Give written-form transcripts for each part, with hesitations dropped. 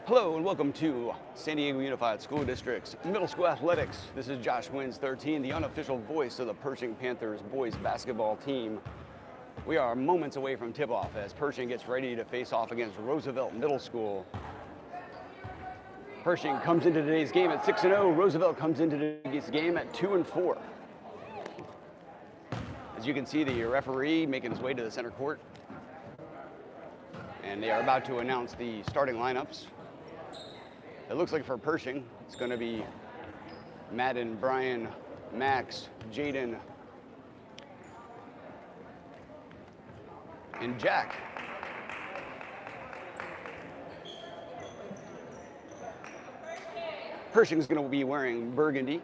Hello and welcome to San Diego Unified School District's Middle School Athletics. This is Josh Wins 13, the unofficial voice of the Pershing Panthers boys basketball team. We are moments away from tip-off as Pershing gets ready to face off against Roosevelt Middle School. Pershing comes into today's game at 6-0. Roosevelt comes into today's game at 2-4. As you can see, the referee making his way to the center court. And they are about to announce the starting lineups. It looks like for Pershing, it's going to be Madden, Brian, Max, Jaden, and Jack. Pershing's going to be wearing burgundy,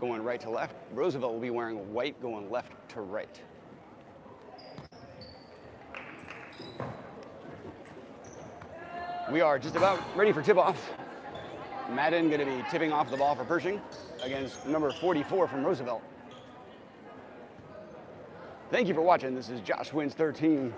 going right to left. Roosevelt will be wearing white, going left to right. We are just about ready for tip-off. Madden going to be tipping off the ball for Pershing against number 44 from Roosevelt. Thank you for watching. This is Josh Wins 13.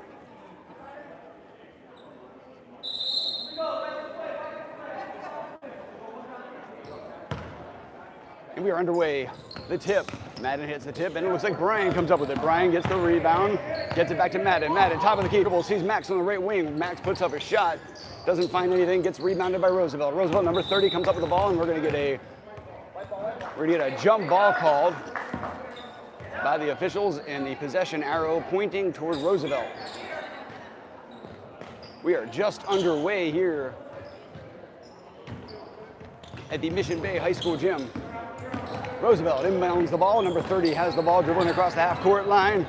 And we are underway. The tip. Madden hits the tip, and it looks like Brian comes up with it. Brian gets the rebound, gets it back to Madden. Madden, top of the key, sees Max on the right wing. Max puts up a shot, doesn't find anything, gets rebounded by Roosevelt. Roosevelt, number 30, comes up with the ball, and we're gonna get a jump ball called by the officials, and the possession arrow pointing toward Roosevelt. We are just underway here at the Mission Bay High School gym. Roosevelt inbounds the ball. Number 30 has the ball dribbling across the half-court line.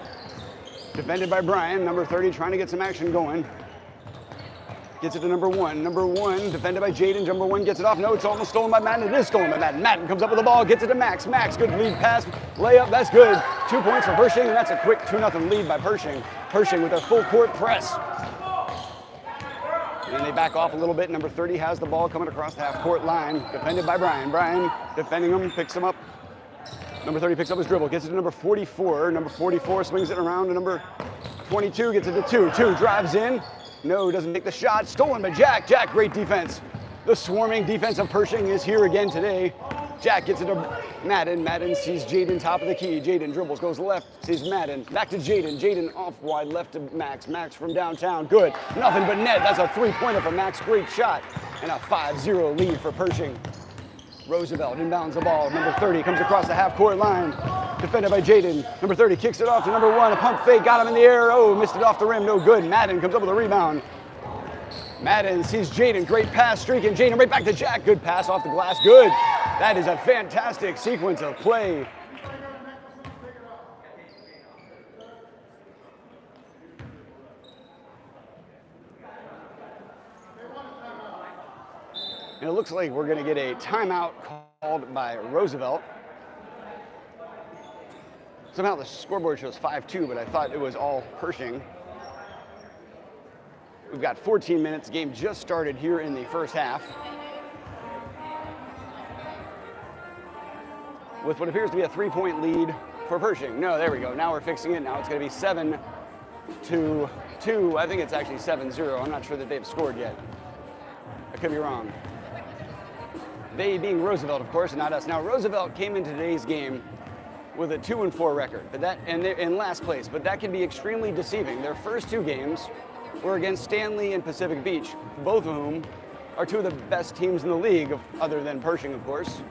Defended by Brian. Number 30 trying to get some action going. Gets it to number 1. Number 1 defended by Jaden. Number 1 gets it off. No, it's almost stolen by Madden. It is stolen by Madden. Madden comes up with the ball, gets it to Max. Max, good lead pass. Layup, that's good. 2 points for Pershing, and that's a quick 2-0 lead by Pershing. Pershing with a full court press. And they back off a little bit. Number 30 has the ball coming across the half-court line. Defended by Brian. Brian defending him, picks him up. Number 30 picks up his dribble, gets it to number 44. Number 44 swings it around to number 22, gets it to 2. 2 drives in. No, doesn't make the shot. Stolen by Jack. Jack, great defense. The swarming defense of Pershing is here again today. Jack gets it to Madden. Madden sees Jaden top of the key. Jaden dribbles, goes left, sees Madden. Back to Jaden. Jaden off wide left to Max. Max from downtown. Good. Nothing but net. That's a 3-pointer for Max. Great shot. And a 5-0 lead for Pershing. Roosevelt inbounds the ball. Number 30 comes across the half-court line. Defended by Jaden. Number 30 kicks it off to number 1. A pump fake. Got him in the air. Oh, missed it off the rim. No good. Madden comes up with a rebound. Madden sees Jaden. Great pass. Streaking. Jaden right back to Jack. Good pass off the glass. Good. That is a fantastic sequence of play. And it looks like we're going to get a timeout called by Roosevelt. Somehow the scoreboard shows 5-2, but I thought it was all Pershing. We've got 14 minutes. Game just started here in the first half. With what appears to be a 3-point lead for Pershing. No, there we go. Now we're fixing it. Now it's going to be 7-2. I think it's actually 7-0. I'm not sure that they've scored yet. I could be wrong. They being Roosevelt, of course, and not us. Now, Roosevelt came into today's game with a 2-4 record, but they're in last place, but that can be extremely deceiving. Their first 2 games were against Stanley and Pacific Beach, both of whom are 2 of the best teams in the league, other than Pershing, of course.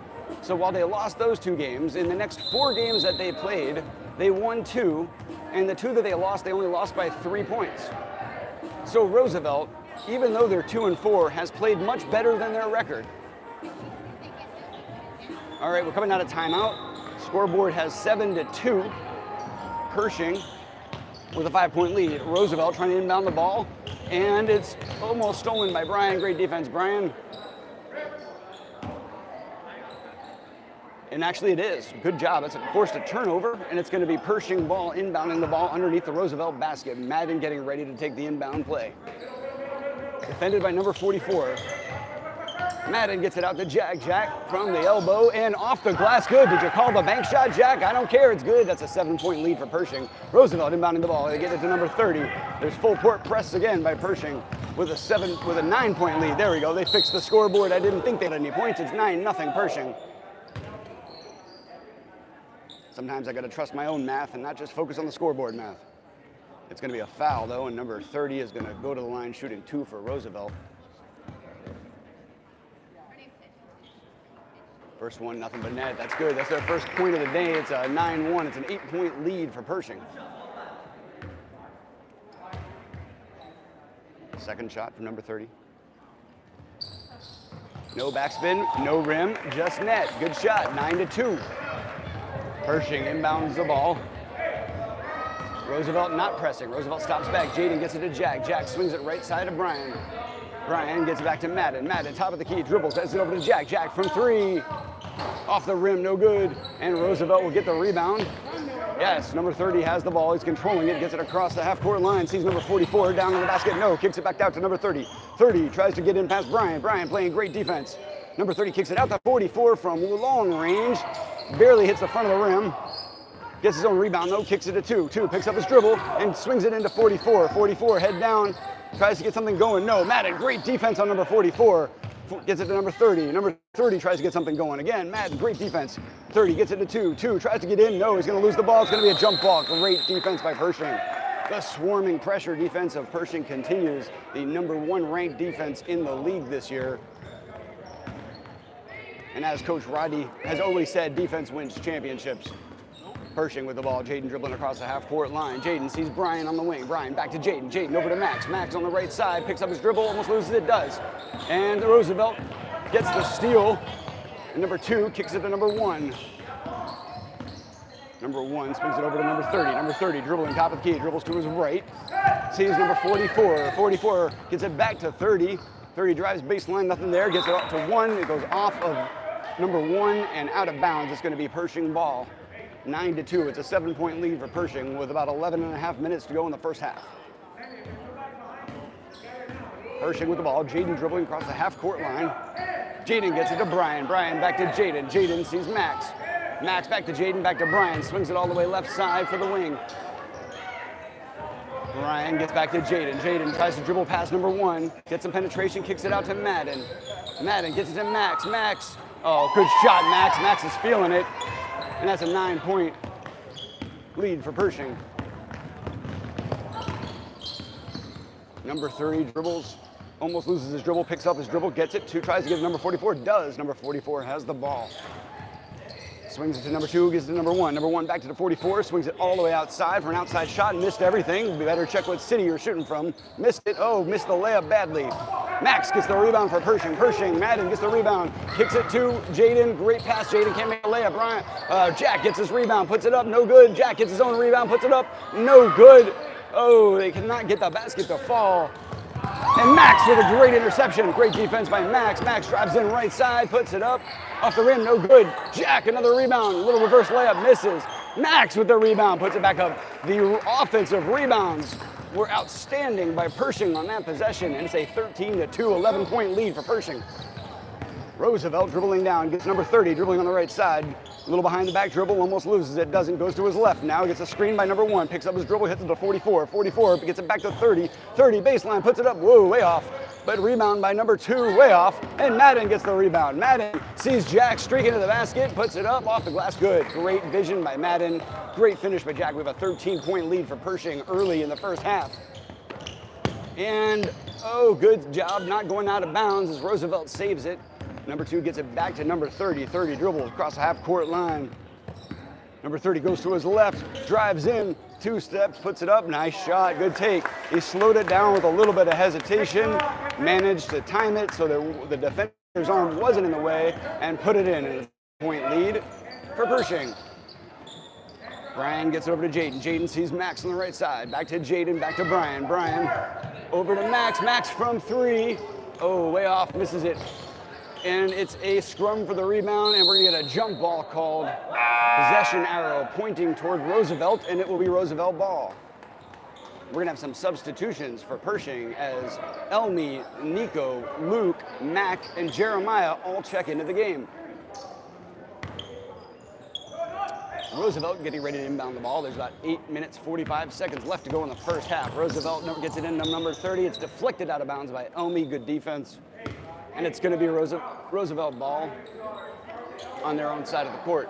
So while they lost those 2 games, in the next 4 games that they played, they won 2, and the 2 that they only lost by 3 points. So Roosevelt, even though they're 2-4, has played much better than their record. All right, we're coming out of timeout. Scoreboard has 7-2. Pershing with a 5-point lead. Roosevelt trying to inbound the ball, and it's almost stolen by Brian. Great defense, Brian. And actually it is. Good job. It's forced a turnover, and it's going to be Pershing ball inbounding the ball underneath the Roosevelt basket. Madden getting ready to take the inbound play. Defended by number 44. Madden gets it out to Jack. Jack from the elbow and off the glass. Good. Did you call the bank shot, Jack? I don't care. It's good. That's a 7-point lead for Pershing. Roosevelt inbounding the ball. They get it to number 30. There's full court press again by Pershing. with a 9-point lead. There we go. They fixed the scoreboard. I didn't think they had any points. It's 9-0 Pershing. Sometimes I got to trust my own math and not just focus on the scoreboard math. It's going to be a foul though, and number 30 is going to go to the line shooting 2 for Roosevelt. First one, nothing but net. That's good. That's their first point of the day. It's a 9-1. It's an 8-point lead for Pershing. Second shot from number 30. No backspin, no rim, just net. Good shot, 9-2. Pershing inbounds the ball. Roosevelt not pressing. Roosevelt stops back. Jaden gets it to Jack. Jack swings it right side of Brian. Brian gets it back to Madden. Madden, top of the key, dribbles, sends it over to Jack. Jack from 3. Off the rim, no good. And Roosevelt will get the rebound. Yes, number 30 has the ball. He's controlling it, gets it across the half-court line. Sees number 44 down in the basket. No, kicks it back out to number 30. 30 tries to get in past Brian. Brian playing great defense. Number 30 kicks it out to 44 from long range. Barely hits the front of the rim. Gets his own rebound though, kicks it to 2. 2 picks up his dribble and swings it into 44. 44 head down, tries to get something going. No, Madden, great defense on number 44. Gets it to number 30. Number 30 tries to get something going. Again, Madden, great defense. 30 gets it to 2. 2 tries to get in. No, he's going to lose the ball. It's going to be a jump ball. Great defense by Pershing. The swarming pressure defense of Pershing continues. The number 1 ranked defense in the league this year. And as Coach Roddy has always said, defense wins championships. Pershing with the ball. Jaden dribbling across the half-court line. Jaden sees Brian on the wing. Brian back to Jaden. Jaden over to Max. Max on the right side. Picks up his dribble. Almost loses it. Does. And Roosevelt gets the steal. And number 2 kicks it to number 1. Number 1 swings it over to number 30. Number 30 dribbling top of the key. Dribbles to his right. Sees number 44. 44 gets it back to 30. 30 drives baseline. Nothing there. Gets it up to 1. It goes off of number 1 and out of bounds. It's going to be Pershing ball. 9-2. It's a 7-point lead for Pershing with about 11.5 minutes to go in the first half. Pershing with the ball. Jaden dribbling across the half-court line. Jaden gets it to Brian. Brian back to Jaden. Jaden sees Max. Max back to Jaden, back to Brian. Swings it all the way left side for the wing. Brian gets back to Jaden. Jaden tries to dribble past number 1. Gets some penetration, kicks it out to Madden. Madden gets it to Max. Max. Oh, good shot, Max. Max is feeling it. And that's a 9-point lead for Pershing. Number 30 dribbles, almost loses his dribble, picks up his dribble, gets it. 2 tries to give number 44, does. Number 44 has the ball. Swings it to number 2, gives it to number 1. Number 1 back to the 44, swings it all the way outside for an outside shot, missed everything. We better check what city you're shooting from. Missed it, oh, missed the layup badly. Max gets the rebound for Pershing. Pershing, Madden gets the rebound, kicks it to Jaden. Great pass, Jaden can't make a layup. Jack gets his rebound, puts it up, no good. Jack gets his own rebound, puts it up, no good. Oh, they cannot get the basket to fall. And Max with a great interception. Great defense by Max. Max drives in right side, puts it up. Off the rim, no good. Jack, another rebound. Little reverse layup, misses. Max with the rebound, puts it back up. The offensive rebounds were outstanding by Pershing on that possession. And it's a 13-2, 11-point lead for Pershing. Roosevelt dribbling down, gets number 30, dribbling on the right side. A little behind the back dribble, almost loses it, doesn't, goes to his left. Now gets a screen by number 1, picks up his dribble, hits it to 44. 44 gets it back to 30. 30 baseline, puts it up, whoa, way off. But rebound by number 2, way off. And Madden gets the rebound. Madden sees Jack streaking to the basket, puts it up, off the glass, good. Great vision by Madden. Great finish by Jack. We have a 13-point lead for Pershing early in the first half. And, oh, good job not going out of bounds as Roosevelt saves it. Number 2 gets it back to number 30. 30 dribbles across the half-court line. Number 30 goes to his left, drives in, 2 steps, puts it up. Nice shot, good take. He slowed it down with a little bit of hesitation, managed to time it so that the defender's arm wasn't in the way, and put it in. And a point lead for Pershing. Brian gets it over to Jaden. Jaden sees Max on the right side. Back to Jaden, back to Brian. Brian over to Max. Max from 3. Oh, way off, misses it. And it's a scrum for the rebound, and we're gonna get a jump ball called. Possession arrow pointing toward Roosevelt, and it will be Roosevelt ball. We're gonna have some substitutions for Pershing as Elmi, Nico, Luke, Mac, and Jeremiah all check into the game. Roosevelt getting ready to inbound the ball. There's about 8 minutes, 45 seconds left to go in the first half. Roosevelt gets it in number 30. It's deflected out of bounds by Elmi. Good defense. And it's going to be a Roosevelt ball on their own side of the court.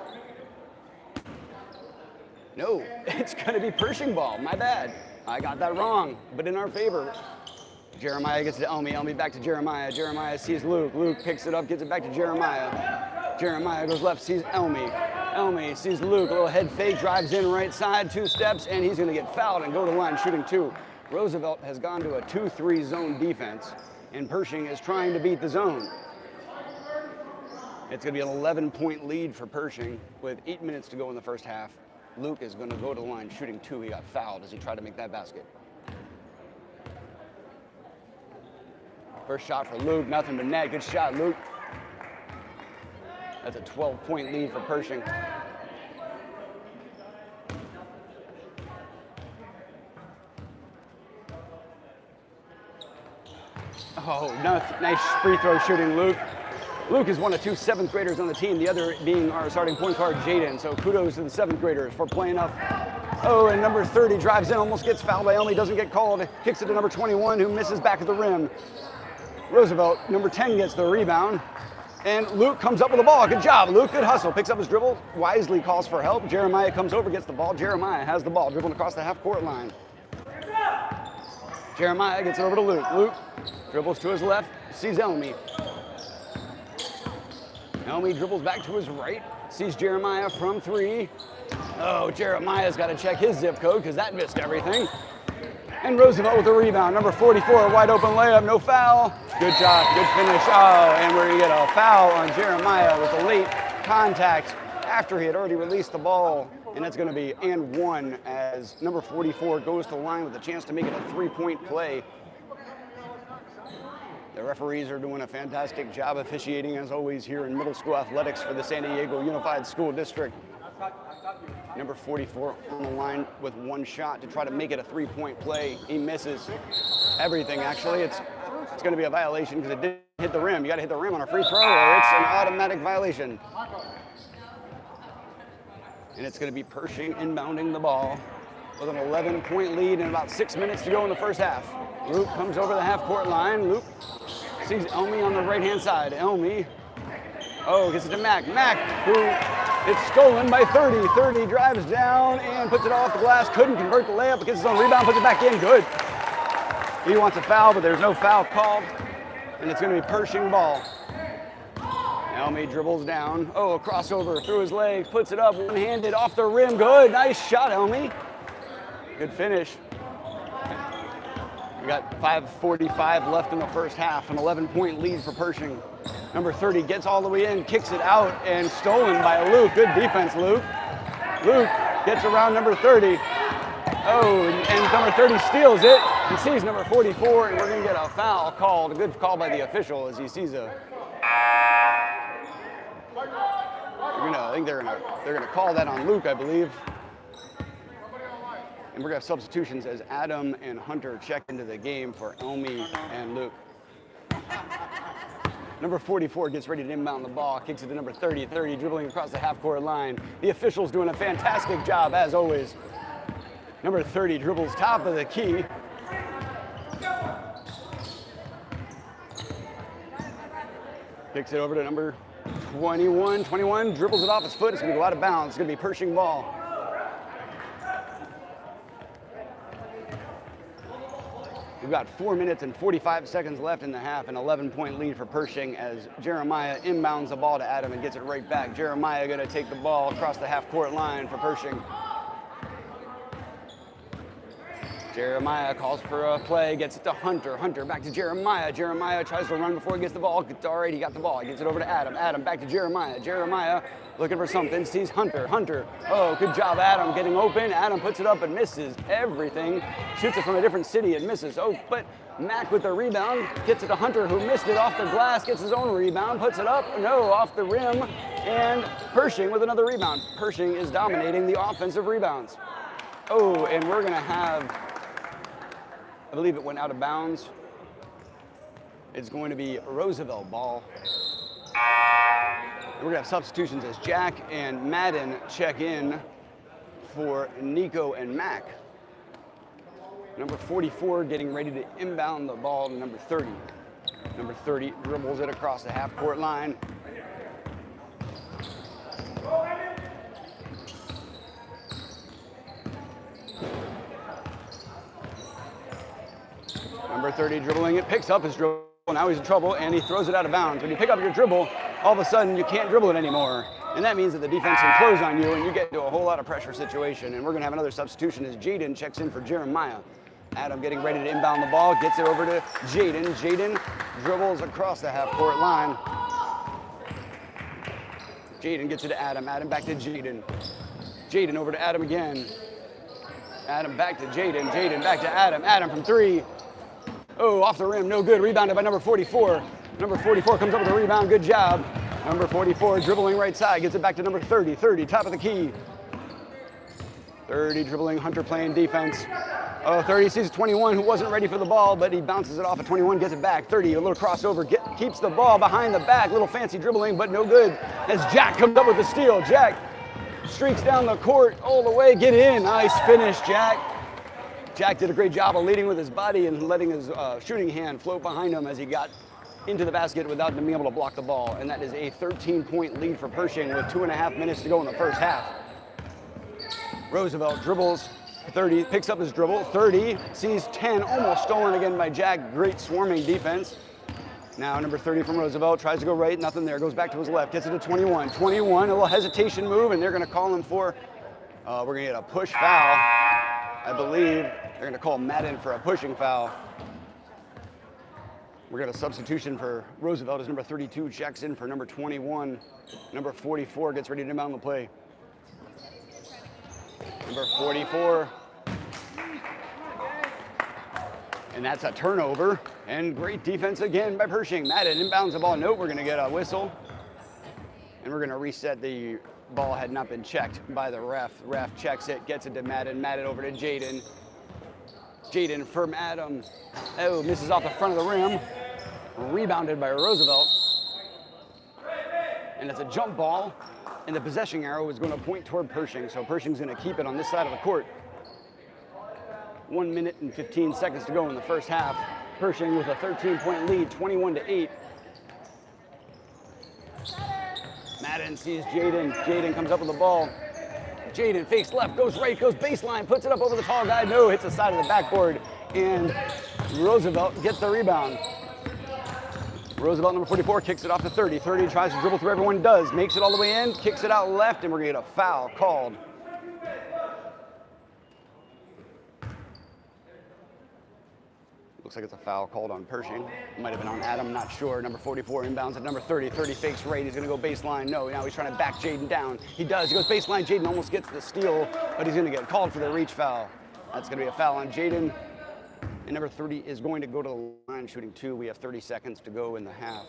No, it's going to be Pershing ball. My bad. I got that wrong, but in our favor. Jeremiah gets it to Elmi. Elmi back to Jeremiah. Jeremiah sees Luke. Luke picks it up, gets it back to Jeremiah. Jeremiah goes left, sees Elmi. Elmi sees Luke. A little head fake, drives in right side, 2 steps, and he's going to get fouled and go to line shooting 2. Roosevelt has gone to a 2-3 zone defense, and Pershing is trying to beat the zone. It's going to be an 11-point lead for Pershing with 8 minutes to go in the first half. Luke is going to go to the line shooting 2. He got fouled as he tried to make that basket. First shot for Luke, nothing but net. Good shot, Luke. That's a 12-point lead for Pershing. Oh, nice free throw shooting, Luke. Luke is one of 2 7th graders on the team, the other being our starting point guard, Jaden. So kudos to the 7th graders for playing up. Oh, and number 30 drives in, almost gets fouled by Elmi, doesn't get called. Kicks it to number 21, who misses back at the rim. Roosevelt, number 10, gets the rebound. And Luke comes up with the ball. Good job, Luke. Good hustle. Picks up his dribble, wisely calls for help. Jeremiah comes over, gets the ball. Jeremiah has the ball, dribbling across the half-court line. Jeremiah gets it over to Luke. Luke dribbles to his left, sees Elmi. Elmi dribbles back to his right, sees Jeremiah from 3. Oh, Jeremiah's got to check his zip code because that missed everything. And Roosevelt with the rebound. Number 44, wide open layup, no foul. Good job, good finish. Oh, and we're going to get a foul on Jeremiah with a late contact after he had already released the ball. And that's going to be and 1 as number 44 goes to the line with a chance to make it a 3-point play. The referees are doing a fantastic job officiating, as always, here in middle school athletics for the San Diego Unified School District. Number 44 on the line with 1 shot to try to make it a 3-point play. He misses everything, actually. It's going to be a violation because it didn't hit the rim. You got to hit the rim on a free throw or it's an automatic violation. And it's going to be Pershing inbounding the ball with an 11-point lead and about 6 minutes to go in the first half. Luke comes over the half-court line. Luke sees Elmi on the right-hand side. Elmi, gets it to Mac. Mac, who it's stolen by 30. 30 drives down and puts it off the glass. Couldn't convert the layup. Gets his own rebound, puts it back in. Good. He wants a foul, but there's no foul called. And it's going to be Pershing ball. Elmi dribbles down. Oh, a crossover through his legs. Puts it up one-handed off the rim. Good. Nice shot, Elmi. Good finish. We got 5:45 left in the first half. An 11-point lead for Pershing. Number 30 gets all the way in, kicks it out, and stolen by Luke. Good defense, Luke. Luke gets around number 30. Oh, and number 30 steals it. He sees number 44, and we're going to get a foul called. A good call by the official as he sees a. I think they're gonna call that on Luke, I believe. And we're gonna have substitutions as Adam and Hunter check into the game for Elmi and Luke. Number 44 gets ready to inbound the ball, kicks it to number 30. 30 dribbling across the half-court line. The official's doing a fantastic job, as always. Number 30 dribbles top of the key. Kicks it over to number 21. 21 dribbles it off his foot. It's going to go out of bounds. It's going to be Pershing ball. We've got 4 minutes and 45 seconds left in the half, an 11-point lead for Pershing as Jeremiah inbounds the ball to Adam and gets it right back. Jeremiah going to take the ball across the half-court line for Pershing. Jeremiah calls for a play, gets it to Hunter. Hunter back to Jeremiah. Jeremiah tries to run before he gets the ball. It's all right, he got the ball. He gets it over to Adam. Adam back to Jeremiah. Jeremiah looking for something, sees Hunter. Hunter, oh, good job, Adam, getting open. Adam puts it up and misses everything. Shoots it from a different city and misses. Oh, but Mac with the rebound, gets it to Hunter, who missed it off the glass, gets his own rebound, puts it up, no, off the rim, and Pershing with another rebound. Pershing is dominating the offensive rebounds. Oh, and we're gonna have, I believe it went out of bounds. It's going to be Roosevelt ball. We're gonna have substitutions as Jack and Madden check in for Nico and Mac. Number 44 getting ready to inbound the ball to number 30. Number 30 dribbles it across the half-court line. Number 30 dribbling it, picks up his dribble. Now he's in trouble, and he throws it out of bounds. When you pick up your dribble, all of a sudden you can't dribble it anymore. And that means that the defense can close on you, and you get into a whole lot of pressure situation. And we're going to have another substitution as Jaden checks in for Jeremiah. Adam getting ready to inbound the ball, gets it over to Jaden. Jaden dribbles across the half-court line. Jaden gets it to Adam. Adam back to Jaden. Jaden over to Adam again. Adam back to Jaden. Jaden back to Adam. Adam from three. Oh, off the rim, no good. Rebounded by number 44. Number 44 comes up with a rebound. Good job. Number 44 dribbling right side, gets it back to number 30. 30, top of the key. 30 dribbling, Hunter playing defense. Oh, 30 sees 21 who wasn't ready for the ball, but he bounces it off at 21, gets it back. 30, a little crossover, keeps the ball behind the back. Little fancy dribbling, but no good. As Jack comes up with the steal. Jack streaks down the court all the way, get in. Nice finish, Jack. Jack did a great job of leading with his body and letting his shooting hand float behind him as he got into the basket without being able to block the ball. And that is a 13-point lead for Pershing with 2.5 minutes to go in the first half. Roosevelt dribbles, 30, picks up his dribble, 30, sees 10, almost stolen again by Jack. Great swarming defense. Now number 30 from Roosevelt tries to go right, nothing there, goes back to his left, gets it to 21. 21, a little hesitation move, and they're gonna call him for, we're gonna get a push foul. I believe they're gonna call Madden for a pushing foul. We're gonna substitution for Roosevelt as number 32 checks in for number 21. Number 44 gets ready to inbound the play. Number 44. And that's a turnover. And great defense again by Pershing. Madden inbounds the ball. Nope, we're gonna get a whistle. And we're gonna reset. The ball had not been checked by the ref. The ref checks it, gets it to Madden. Madden over to Jaden. Jaden from Adam. Oh, misses off the front of the rim. Rebounded by Roosevelt. And it's a jump ball. And the possession arrow is going to point toward Pershing. So Pershing's going to keep it on this side of the court. 1 minute and 15 seconds to go in the first half. Pershing with a 13-point lead, 21-8. Madden sees Jaden. Jaden comes up with the ball. Jaden fakes left, goes right, goes baseline, puts it up over the tall guy. No, hits the side of the backboard. And Roosevelt gets the rebound. Roosevelt, number 44, kicks it off to 30. 30 tries to dribble through everyone, does. Makes it all the way in, kicks it out left, and we're going to get a foul called. Looks like it's a foul called on Pershing. It might have been on Adam, not sure. Number 44 inbounds at number 30. 30 fakes right, he's going to go baseline. No, now he's trying to back Jaden down. He does, he goes baseline. Jaden almost gets the steal, but he's going to get called for the reach foul. That's going to be a foul on Jaden. And number 30 is going to go to the line shooting two. We have 30 seconds to go in the half.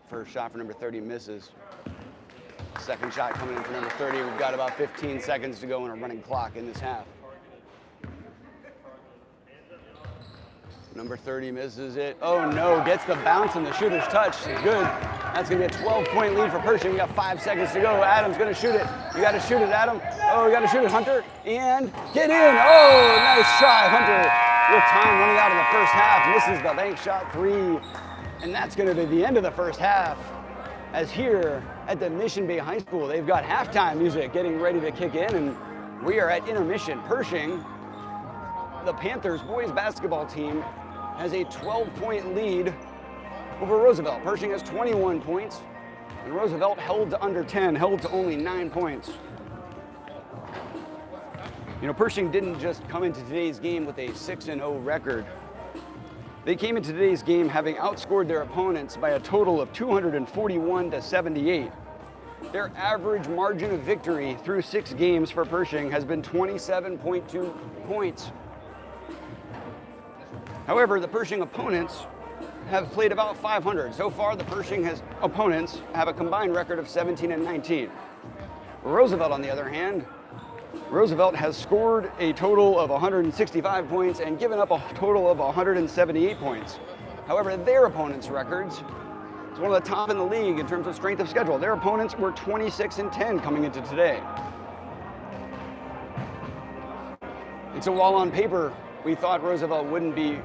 First shot for number 30 misses. Second shot coming in for number 30. We've got about 15 seconds to go in a running clock in this half. Number 30 misses it. Oh no, gets the bounce and the shooter's touch. Good. That's gonna be a 12-point lead for Pershing. We got 5 seconds to go. Adam's gonna shoot it. You gotta shoot it, Adam. Oh, you gotta shoot it, Hunter. And get in. Oh, nice try, Hunter. With time running out of the first half. Misses the bank shot three. And that's gonna be the end of the first half. As here at the Mission Bay High School, they've got halftime music getting ready to kick in, and we are at intermission. Pershing, the Panthers boys basketball team, has a 12-point lead over Roosevelt. Pershing has 21 points, and Roosevelt held to under 10, held to only 9 points. You know, Pershing didn't just come into today's game with a 6-0 record. They came into today's game having outscored their opponents by a total of 241 to 78. Their average margin of victory through 6 games for Pershing has been 27.2 points. However, the Pershing opponents have played about 500. So far, the Pershing opponents have a combined record of 17 and 19. Roosevelt, on the other hand, Roosevelt has scored a total of 165 points and given up a total of 178 points. However, their opponents' records It's one of the top in the league in terms of strength of schedule. Their opponents were 26-10 coming into today. And so while on paper, we thought Roosevelt wouldn't be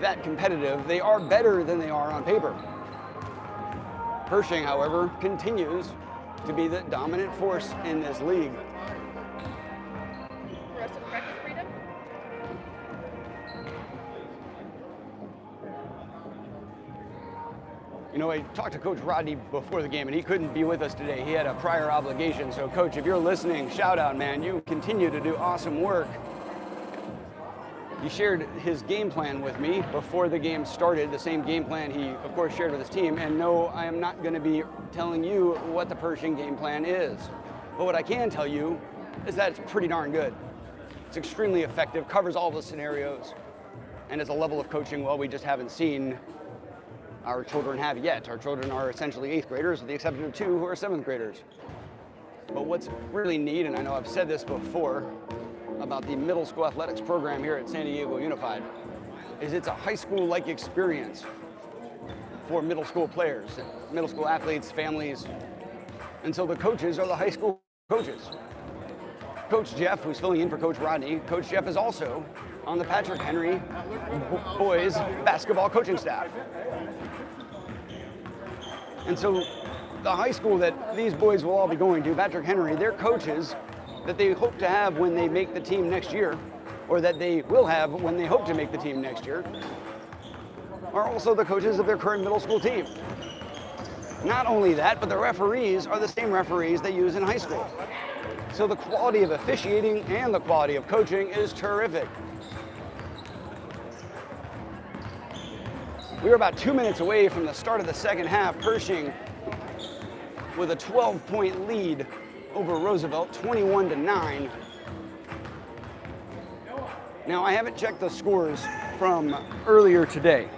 that competitive, they are better than they are on paper. Pershing, however, continues to be the dominant force in this league. Rest of practice freedom? You know, I talked to Coach Rodney before the game, and he couldn't be with us today. He had a prior obligation. So, Coach, if you're listening, shout out, man. You continue to do awesome work. He shared his game plan with me before the game started, the same game plan he, of course, shared with his team. And no, I am not going to be telling you what the Pershing game plan is. But what I can tell you is that it's pretty darn good. It's extremely effective, covers all the scenarios, and it's a level of coaching, well, we just haven't seen our children have yet. Our children are essentially 8th graders, with the exception of 2 who are 7th graders. But what's really neat, and I know I've said this before, about the middle school athletics program here at San Diego Unified, is it's a high school-like experience for middle school players, middle school athletes, families. And so the coaches are the high school coaches. Coach Jeff, who's filling in for Coach Rodney, Coach Jeff is also on the Patrick Henry boys basketball coaching staff. And so the high school that these boys will all be going to, Patrick Henry, their coaches that they hope to have when they make the team next year, or that they will have when they hope to make the team next year, are also the coaches of their current middle school team. Not only that, but the referees are the same referees they use in high school. So the quality of officiating and the quality of coaching is terrific. We were about 2 minutes away from the start of the second half. Pershing with a 12-point lead over Roosevelt, 21-9. Now, I haven't checked the scores from earlier today,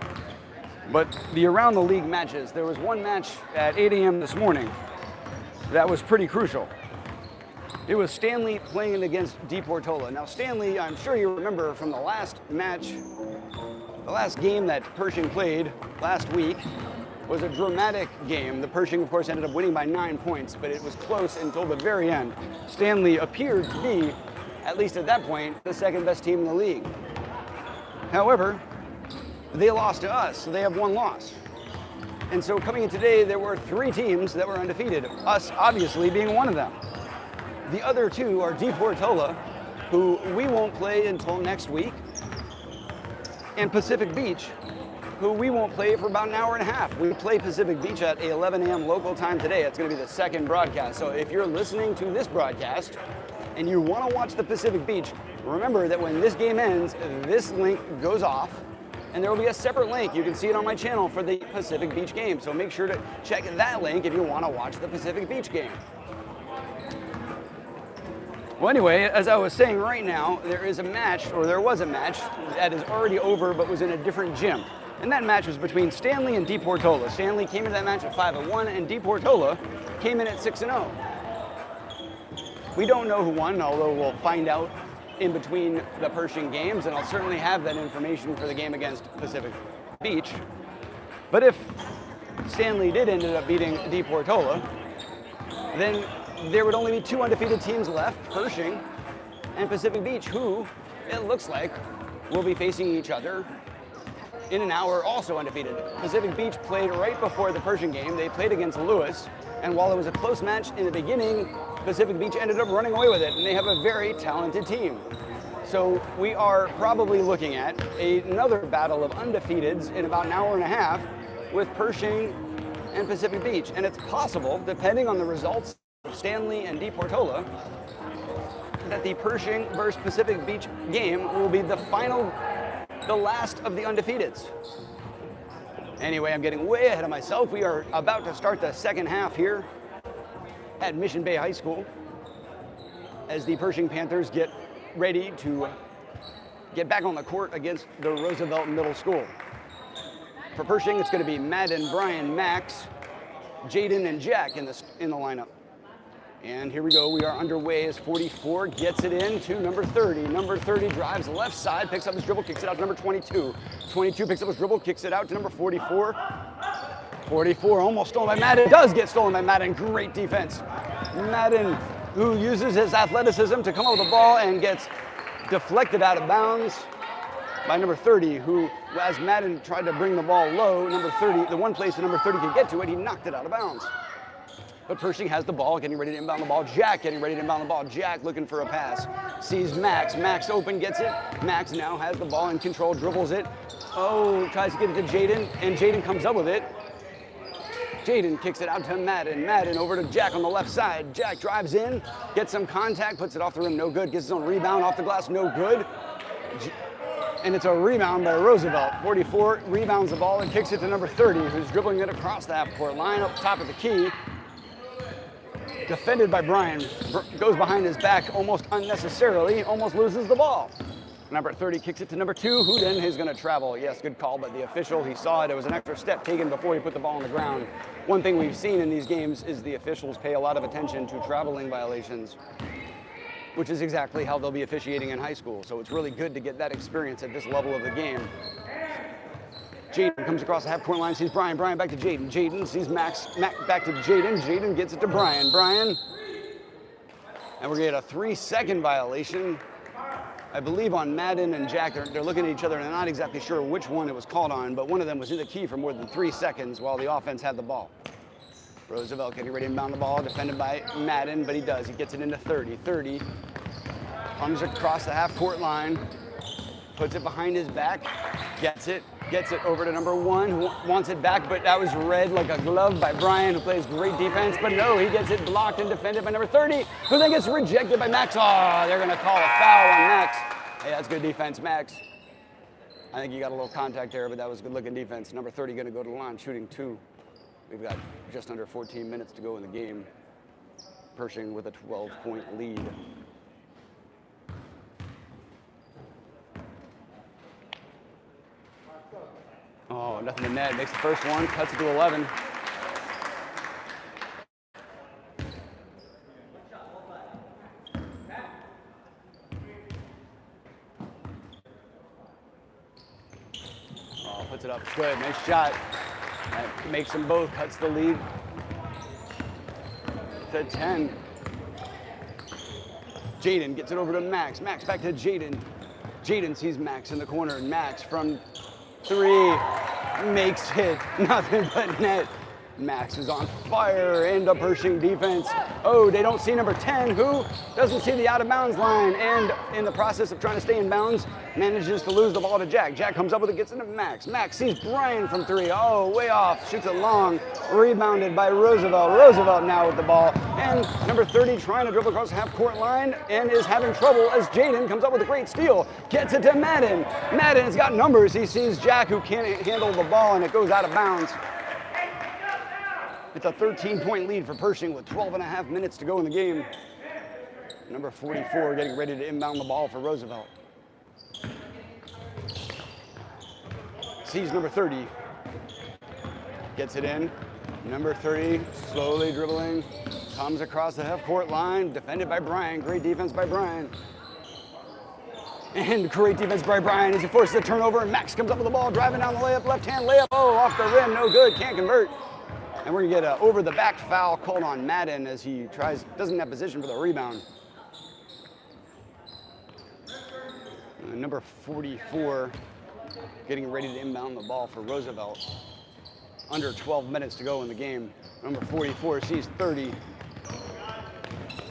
but the around the league matches, there was one match at 8 a.m. this morning that was pretty crucial. It was Stanley playing against DePortola. Now, Stanley, I'm sure you remember from the last match, the last game that Pershing played last week, was a dramatic game. The Pershing, of course, ended up winning by 9 points, but it was close until the very end. Stanley appeared to be, at least at that point, the second best team in the league. However, they lost to us, so they have one loss. And so coming in today, there were 3 teams that were undefeated, us obviously being one of them. The other 2 are DePortola, who we won't play until next week, and Pacific Beach, who we won't play for about an hour and a half. We play Pacific Beach at 11 a.m. local time today. It's going to be the second broadcast. So if you're listening to this broadcast and you want to watch the Pacific Beach, remember that when this game ends, this link goes off, and there will be a separate link. You can see it on my channel for the Pacific Beach game. So make sure to check that link if you want to watch the Pacific Beach game. Well, anyway, as I was saying right now, there is a match, or there was a match that is already over but was in a different gym. And that match was between Stanley and DePortola. Stanley came into that match at 5-1, and DePortola came in at 6-0. We don't know who won, although we'll find out in between the Pershing games, and I'll certainly have that information for the game against Pacific Beach. But if Stanley did end up beating DePortola, then there would only be 2 undefeated teams left, Pershing and Pacific Beach, who, it looks like, will be facing each other in an hour, also undefeated. Pacific Beach played right before the Pershing game. They played against Lewis, and while it was a close match in the beginning, Pacific Beach ended up running away with it, and they have a very talented team. So we are probably looking at another battle of undefeateds in about an hour and a half with Pershing and Pacific Beach. And it's possible, depending on the results of Stanley and DePortola, that the Pershing versus Pacific Beach game will be the last of the undefeateds. Anyway, I'm getting way ahead of myself. We are about to start the second half here at Mission Bay High School as the Pershing Panthers get ready to get back on the court against the Roosevelt Middle School. For Pershing, it's going to be Madden, Brian, Max, Jaden, and Jack in the lineup. And here we go, we are underway as 44 gets it in to number 30. Number 30 drives left side, picks up his dribble, kicks it out to number 22. 22 picks up his dribble, kicks it out to number 44. 44, almost stolen by Madden. Does get stolen by Madden. Great defense. Madden, who uses his athleticism to come up with the ball and gets deflected out of bounds by number 30, who, as Madden tried to bring the ball low, number 30, the one place that number 30 could get to it, he knocked it out of bounds. But Pershing has the ball, getting ready to inbound the ball. Jack getting ready to inbound the ball. Jack looking for a pass. Sees Max. Max open, gets it. Max now has the ball in control, dribbles it. Oh, tries to get it to Jaden, and Jaden comes up with it. Jaden kicks it out to Madden. Madden over to Jack on the left side. Jack drives in, gets some contact, puts it off the rim, no good. Gets his own rebound off the glass, no good. And it's a rebound by Roosevelt. 44 rebounds the ball and kicks it to number 30, who's dribbling it across the half-court line up top of the key. Defended by Brian. Goes behind his back almost unnecessarily, almost loses the ball. Number 30 kicks it to number 2, who then is going to travel. Yes, good call, but the official, he saw it. It was an extra step taken before he put the ball on the ground. One thing we've seen in these games is the officials pay a lot of attention to traveling violations, which is exactly how they'll be officiating in high school. So it's really good to get that experience at this level of the game. Jaden comes across the half-court line, sees Brian. Brian back to Jaden. Jaden sees Max. Max back to Jaden. Jaden gets it to Brian. Brian. And we're going to get a 3-second violation. I believe on Madden and Jack, they're looking at each other and they're not exactly sure which one it was called on, but one of them was in the key for more than 3 seconds while the offense had the ball. Roosevelt getting ready to inbound the ball, defended by Madden, but he does. He gets it into 30. 30 comes across the half-court line, puts it behind his back, gets it over to number 1, who wants it back, but that was read like a glove by Brian, who plays great defense, but no, he gets it blocked and defended by number 30, who then gets rejected by Max. Oh, they're gonna call a foul on Max. Hey, that's good defense, Max. I think you got a little contact there, but that was good-looking defense. Number 30 gonna go to the line, shooting 2. We've got just under 14 minutes to go in the game. Pershing with a 12-point lead. Oh, nothing in net. Makes the first one, cuts it to 11. Oh, puts it up. Good. Nice shot. That makes them both. Cuts the lead to 10. Jaden gets it over to Max. Max back to Jaden. Jaden sees Max in the corner. Max from 3 makes it. Nothing but net. Max is on fire, and the Pershing defense. Oh, they don't see number 10, who doesn't see the out-of-bounds line, and in the process of trying to stay in bounds, manages to lose the ball to Jack. Jack comes up with it, gets into Max. Max sees Brian from 3. Oh, way off. Shoots it long. Rebounded by Roosevelt. Roosevelt now with the ball. And number 30 trying to dribble across the half-court line and is having trouble as Jaden comes up with a great steal. Gets it to Madden. Madden has got numbers. He sees Jack, who can't handle the ball, and it goes out of bounds. It's a 13-point lead for Pershing with 12.5 minutes to go in the game. Number 44 getting ready to inbound the ball for Roosevelt. Sees number 30. Gets it in. Number 30 slowly dribbling. Comes across the half-court line. Defended by Brian. Great defense by Brian. And great defense by Brian as he forces a turnover. And Max comes up with the ball, driving down the layup. Left-hand layup. Oh, off the rim. No good. Can't convert. And we're going to get an over-the-back foul called on Madden as he doesn't have position for the rebound. Number 44 getting ready to inbound the ball for Roosevelt. Under 12 minutes to go in the game. Number 44 sees 30.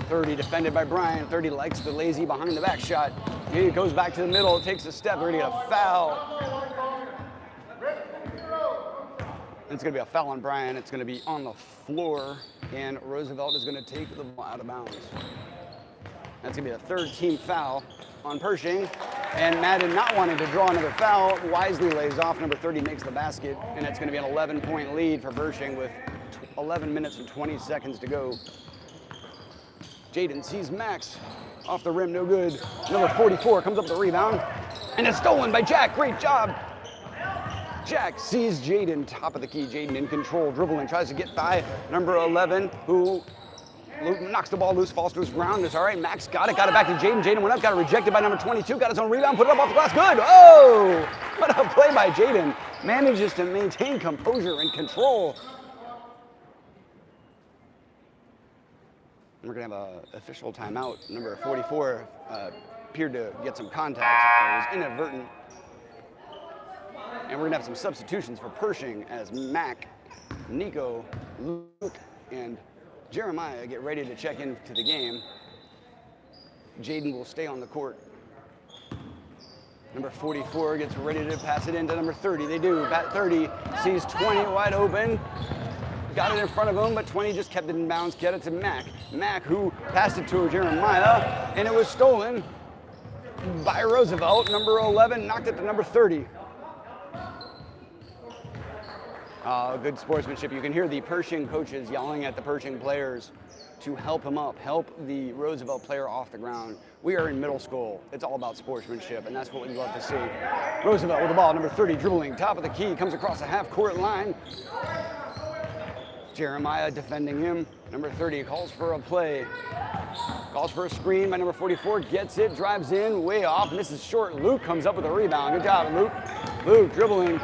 30 defended by Brian. 30 likes the lazy behind-the-back shot. He goes back to the middle, takes a step. We're going to get a foul. It's going to be a foul on Brian. It's going to be on the floor, and Roosevelt is going to take the ball out of bounds. That's going to be a third-team foul on Pershing, and Madden, not wanting to draw another foul, wisely lays off. Number 30 makes the basket, and it's going to be an 11-point lead for Pershing with 11 minutes and 20 seconds to go. Jaden sees Max off the rim, no good. Number 44 comes up with the rebound, and it's stolen by Jack. Great job. Jack sees Jaden, top of the key. Jaden in control, dribbling, tries to get by number 11, who knocks the ball loose, falls to his ground. It's all right. Max got it back to Jaden. Jaden went up, got it rejected by number 22, got his own rebound, put it up off the glass. Good. Oh, what a play by Jaden. manages to maintain composure and control. We're gonna have an official timeout. Number 44 appeared to get some contact. It was inadvertent. And we're gonna have some substitutions for Pershing as Mac, Nico, Luke, and Jeremiah get ready to check into the game. Jaden will stay on the court. Number 44 gets ready to pass it into number 30. They do. Bat 30 sees 20 wide open. Got it in front of him, but 20 just kept it in bounds. Get it to Mac. Mac, who passed it to Jeremiah, and it was stolen by Roosevelt. Number 11 knocked it to number 30. Good sportsmanship. You can hear the Pershing coaches yelling at the Pershing players to help him up, help the Roosevelt player off the ground. We are in middle school. It's all about sportsmanship, and that's what we'd love to see. Roosevelt with the ball, number 30, dribbling, top of the key, comes across the half-court line. Jeremiah defending him. Number 30 calls for a play. Calls for a screen by number 44, gets it, drives in, way off, misses short. Luke comes up with a rebound. Good job, Luke. Luke dribbling,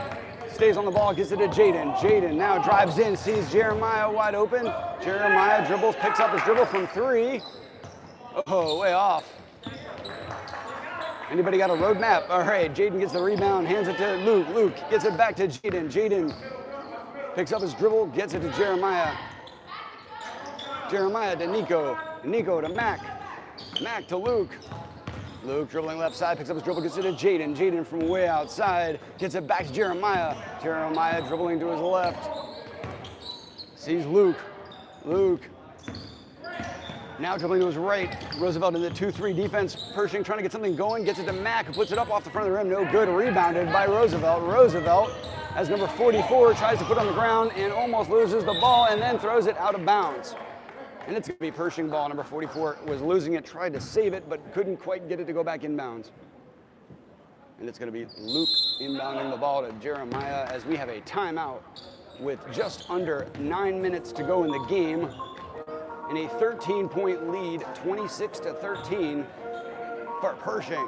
stays on the ball, gets it to Jaden. Jaden now drives in, sees Jeremiah wide open. Jeremiah dribbles, picks up his dribble from 3. Oh, way off. Anybody got a roadmap? All right, Jaden gets the rebound, hands it to Luke. Luke gets it back to Jaden. Jaden picks up his dribble, gets it to Jeremiah. Jeremiah to Nico. Nico to Mac. Mac to Luke. Luke dribbling left side, picks up his dribble, gets it to Jaden. Jaden from way outside, gets it back to Jeremiah. Jeremiah dribbling to his left. Sees Luke. Luke. Now dribbling to his right. Roosevelt in the 2-3 defense. Pershing trying to get something going, gets it to Mac, who puts it up off the front of the rim. No good, rebounded by Roosevelt. Roosevelt, as number 44, tries to put it on the ground and almost loses the ball and then throws it out of bounds. And it's going to be Pershing ball. Number 44 was losing it, tried to save it, but couldn't quite get it to go back inbounds. And it's going to be Luke inbounding the ball to Jeremiah as we have a timeout with just under 9 minutes to go in the game. In a 13-point lead, 26-13 for Pershing.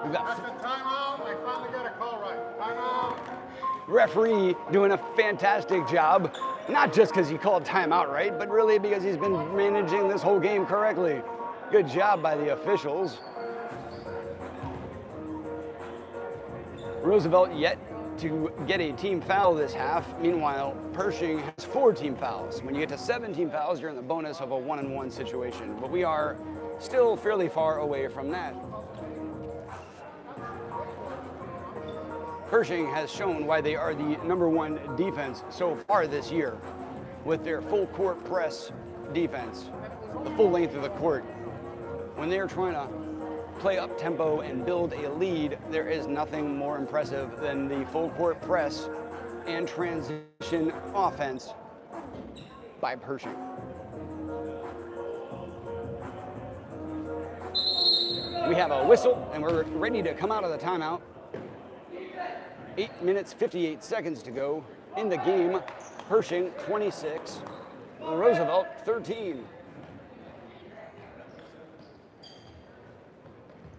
We've got timeout. I finally got a call right. Timeout. Referee doing a fantastic job. Not just because he called timeout right, but really because he's been managing this whole game correctly. Good job by the officials. Roosevelt yet to get a team foul this half. Meanwhile, Pershing has 4 team fouls. When you get to 7 team fouls, you're in the bonus of a 1-on-1 situation. But we are still fairly far away from that. Pershing has shown why they are the #1 defense so far this year with their full court press defense, the full length of the court. When they're trying to play up tempo and build a lead, there is nothing more impressive than the full court press and transition offense by Pershing. We have a whistle and we're ready to come out of the timeout. 8 minutes, 58 seconds to go in the game. Pershing 26, Roosevelt 13.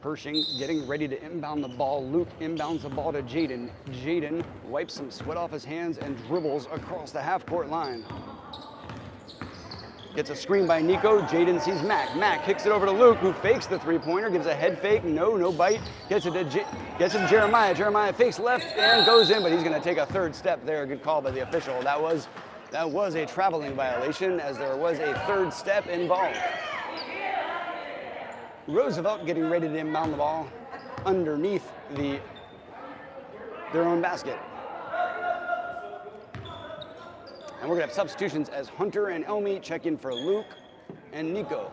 Pershing getting ready to inbound the ball. Luke inbounds the ball to Jaden. Jaden wipes some sweat off his hands and dribbles across the half-court line. Gets a screen by Nico. Jaden sees Mac. Mac kicks it over to Luke, who fakes the three-pointer, gives a head fake. No bite. Gets it to Jeremiah. Jeremiah fakes left and goes in, but he's going to take a third step there. Good call by the official. That was a traveling violation, as there was a third step involved. Roosevelt getting ready to inbound the ball underneath their own basket. And we're going to have substitutions as Hunter and Elmi check in for Luke and Nico.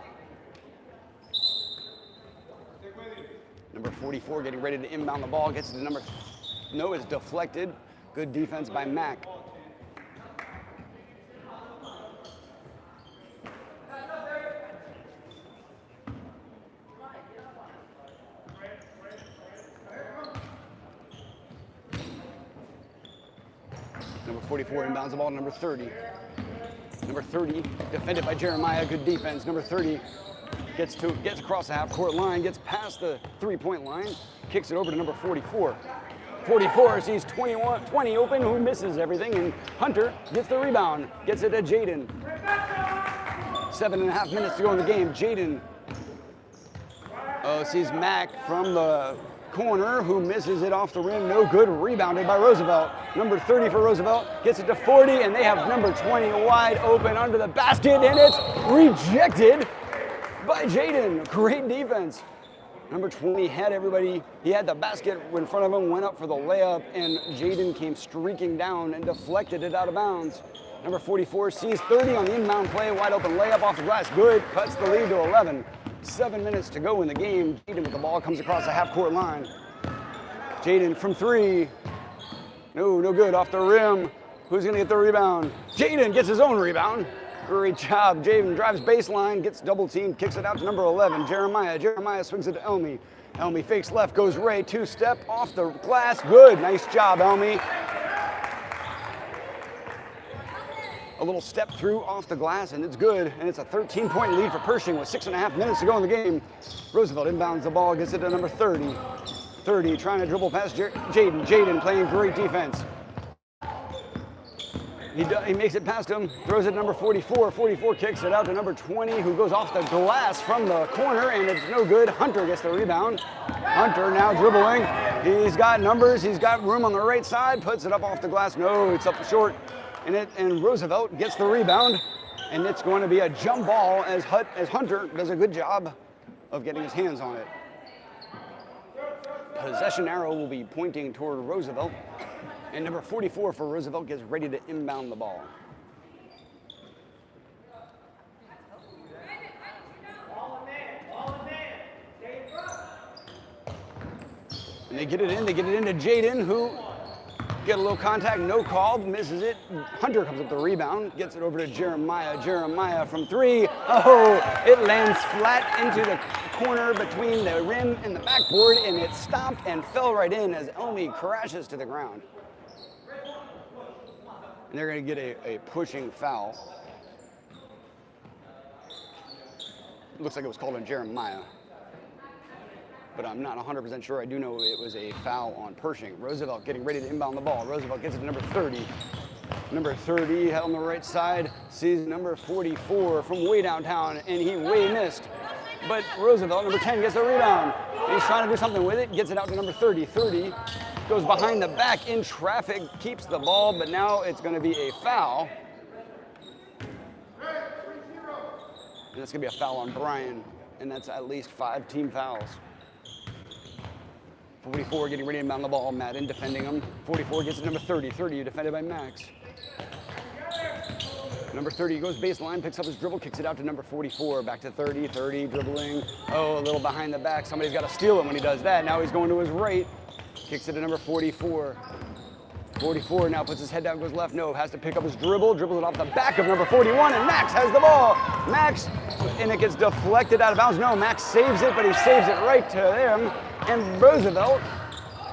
Number 44 getting ready to inbound the ball, gets it to it's deflected. Good defense by Mac. Number 44 inbounds the ball to number 30. Number 30 defended by Jeremiah, good defense. Number 30 gets across the half-court line, gets past the three-point line, kicks it over to number 44. 44 sees 20 open, who misses everything, and Hunter gets the rebound, gets it to Jaden. 7.5 minutes to go in the game. Jaden sees Mac from the corner, who misses it off the rim, no good, rebounded by Roosevelt. Number 30 for Roosevelt, gets it to 40, and they have number 20 wide open under the basket, and it's rejected by Jaden. Great defense. Number 20 had everybody, he had the basket in front of him, went up for the layup, and Jaden came streaking down and deflected it out of bounds. Number 44 sees 30 on the inbound play, wide open layup off the glass, good, cuts the lead to 11. 7 minutes to go in the game. Jaden with the ball comes across the half-court line. Jaden from 3. No good, off the rim. Who's gonna get the rebound? Jaden gets his own rebound. Great job. Jaden drives baseline, gets double teamed, kicks it out to number 11, Jeremiah. Jeremiah swings it to Elmi. Elmi fakes left, goes right, 2-step, off the glass, good. Nice job, Elmi. A little step through off the glass, and it's good. And it's a 13-point lead for Pershing with 6.5 minutes to go in the game. Roosevelt inbounds the ball, gets it to number 30. 30 trying to dribble past Jaden. Jaden playing great defense. He makes it past him, throws it to number 44. 44 kicks it out to number 20, who goes off the glass from the corner, and it's no good. Hunter gets the rebound. Hunter now dribbling. He's got numbers. He's got room on the right side. Puts it up off the glass. No, it's up short. And Roosevelt gets the rebound, and it's going to be a jump ball as Hunter does a good job of getting his hands on it. Possession arrow will be pointing toward Roosevelt, and number 44 for Roosevelt gets ready to inbound the ball. And they get it in to Jaden, who get a little contact, no call, misses it. Hunter comes up the rebound, gets it over to Jeremiah. Jeremiah from 3. Oh, it lands flat into the corner between the rim and the backboard, and it stopped and fell right in as Elmi crashes to the ground. And they're going to get a pushing foul. Looks like it was called on Jeremiah, but I'm not 100% sure. I do know it was a foul on Pershing. Roosevelt getting ready to inbound the ball. Roosevelt gets it to number 30. Number 30 on the right side sees number 44 from way downtown, and he way missed. But Roosevelt, number 10, gets the rebound. And he's trying to do something with it, gets it out to number 30. 30 goes behind the back in traffic, keeps the ball, but now it's going to be a foul. And that's going to be a foul on Brian, and that's at least 5 team fouls. 44 getting ready to inbound the ball. Madden defending him. 44 gets to number 30. 30 defended by Max. Number 30 goes baseline, picks up his dribble, kicks it out to number 44. Back to 30. 30 dribbling. Oh, a little behind the back. Somebody's got to steal him when he does that. Now he's going to his right. Kicks it to number 44. 44 now puts his head down, goes left. No, has to pick up his dribble. Dribbles it off the back of number 41, and Max has the ball. Max, and it gets deflected out of bounds. No, Max saves it, but he saves it right to him. And Roosevelt,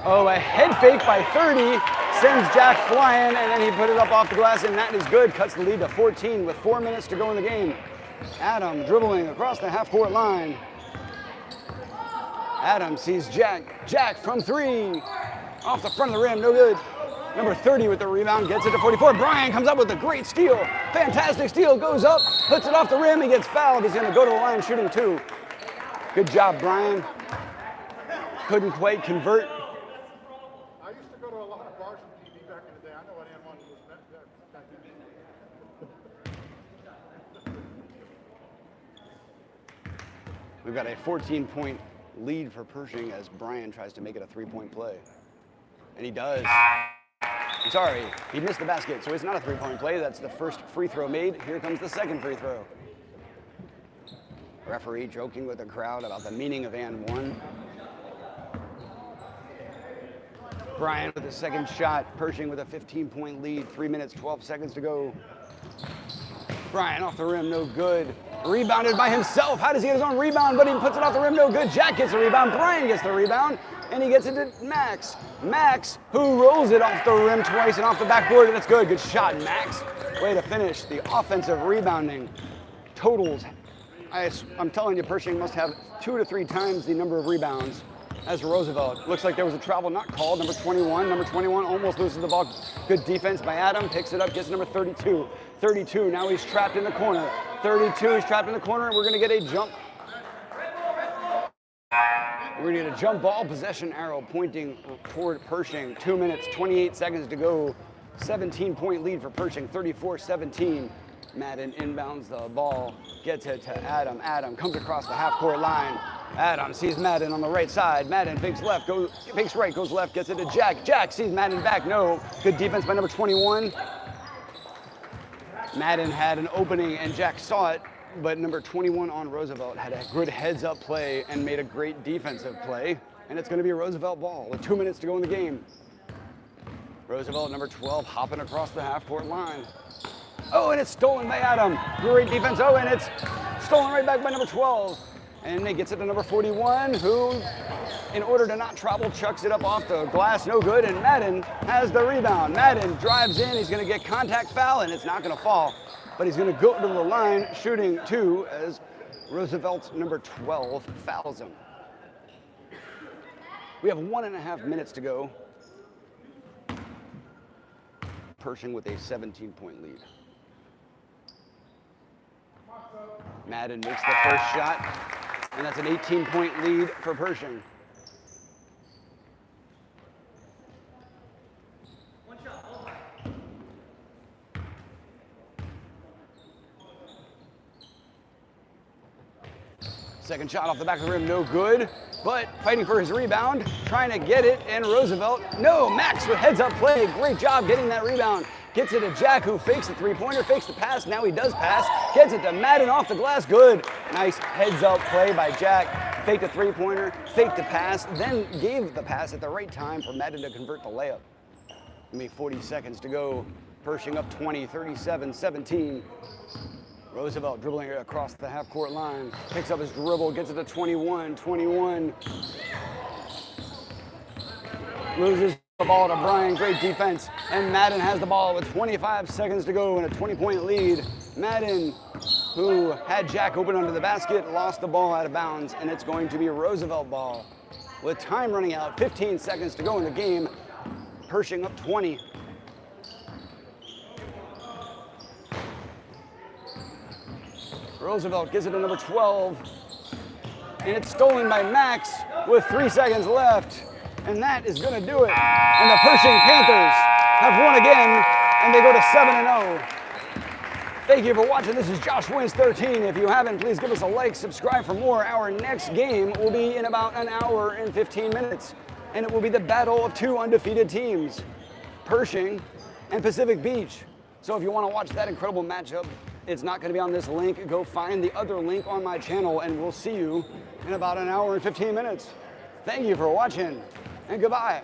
a head fake by 30, sends Jack flying, and then he put it up off the glass, and that is good. Cuts the lead to 14 with 4 minutes to go in the game. Adam dribbling across the half-court line. Adam sees Jack. Jack from 3. Off the front of the rim, no good. Number 30 with the rebound, gets it to 44. Brian comes up with a great steal. Fantastic steal, goes up, puts it off the rim, he gets fouled. He's gonna go to the line shooting 2. Good job, Brian. Couldn't quite convert. I used to go to a lot of bars on TV back in the day. I know what anyone was back then. We've got a 14-point lead for Pershing as Brian tries to make it a 3-point play. And he does. I'm sorry, he missed the basket, so it's not a 3-point play. That's the first free throw made. Here comes the second free throw. Referee joking with the crowd about the meaning of and 1. Brian with the second shot. Pershing with a 15-point lead. 3 minutes, 12 seconds to go. Brian off the rim, no good. Rebounded by himself. How does he get his own rebound? But he puts it off the rim, no good. Jack gets the rebound. Brian gets the rebound. And he gets it to Max. Max, who rolls it off the rim twice and off the backboard, and it's good. Good shot, Max. Way to finish. The offensive rebounding totals. I'm telling you, Pershing must have 2 to 3 times the number of rebounds as Roosevelt. Looks like there was a travel not called. Number 21. Number 21 almost loses the ball. Good defense by Adam. Picks it up, gets number 32. 32, now he's trapped in the corner. 32, he's trapped in the corner, and we're going to get a jump. We're going to get a jump ball possession arrow pointing toward Pershing. 2 minutes, 28 seconds to go. 17-point lead for Pershing, 34-17. Madden inbounds the ball, gets it to Adam. Adam comes across the half-court line. Adam sees Madden on the right side. Madden fakes left, fakes right, goes left, gets it to Jack. Jack sees Madden back, no. Good defense by number 21. Madden had an opening and Jack saw it, but number 21 on Roosevelt had a good heads-up play and made a great defensive play. And it's going to be a Roosevelt ball with 2 minutes to go in the game. Roosevelt, number 12, hopping across the half-court line. Oh, and it's stolen by Adam. Great defense. Oh, and it's stolen right back by number 12. And it gets it to number 41, who, in order to not travel, chucks it up off the glass. No good, and Madden has the rebound. Madden drives in. He's going to get contact foul, and it's not going to fall. But he's going to go to the line, shooting two, as Roosevelt's number 12 fouls him. We have 1.5 minutes to go. Pershing with a 17-point lead. Madden makes the first shot, and that's an 18-point lead for Pershing. Second shot off the back of the rim, no good, but fighting for his rebound, trying to get it, and Roosevelt, no, Max with heads-up play, great job getting that rebound. Gets it to Jack, who fakes the three-pointer, fakes the pass, now he does pass, gets it to Madden off the glass, good. Nice heads-up play by Jack, faked the three-pointer, faked the pass, then gave the pass at the right time for Madden to convert the layup. Only 40 seconds to go, Pershing up 20, 37-17. Roosevelt dribbling across the half-court line, picks up his dribble, gets it to 21, 21. Loses the ball to Brian, great defense, and Madden has the ball with 25 seconds to go and a 20-point lead. Madden, who had Jack open under the basket, lost the ball out of bounds, and it's going to be a Roosevelt ball. With time running out, 15 seconds to go in the game, Pershing up 20. Roosevelt gives it to number 12, and it's stolen by Max with 3 seconds left. And that is going to do it. And the Pershing Panthers have won again, and they go to 7-0. Thank you for watching. This is Josh Wins 13. If you haven't, please give us a like, subscribe for more. Our next game will be in about an hour and 15 minutes, and it will be the battle of two undefeated teams, Pershing and Pacific Beach. So if you want to watch that incredible matchup, it's not going to be on this link. Go find the other link on my channel, and we'll see you in about an hour and 15 minutes. Thank you for watching, and goodbye.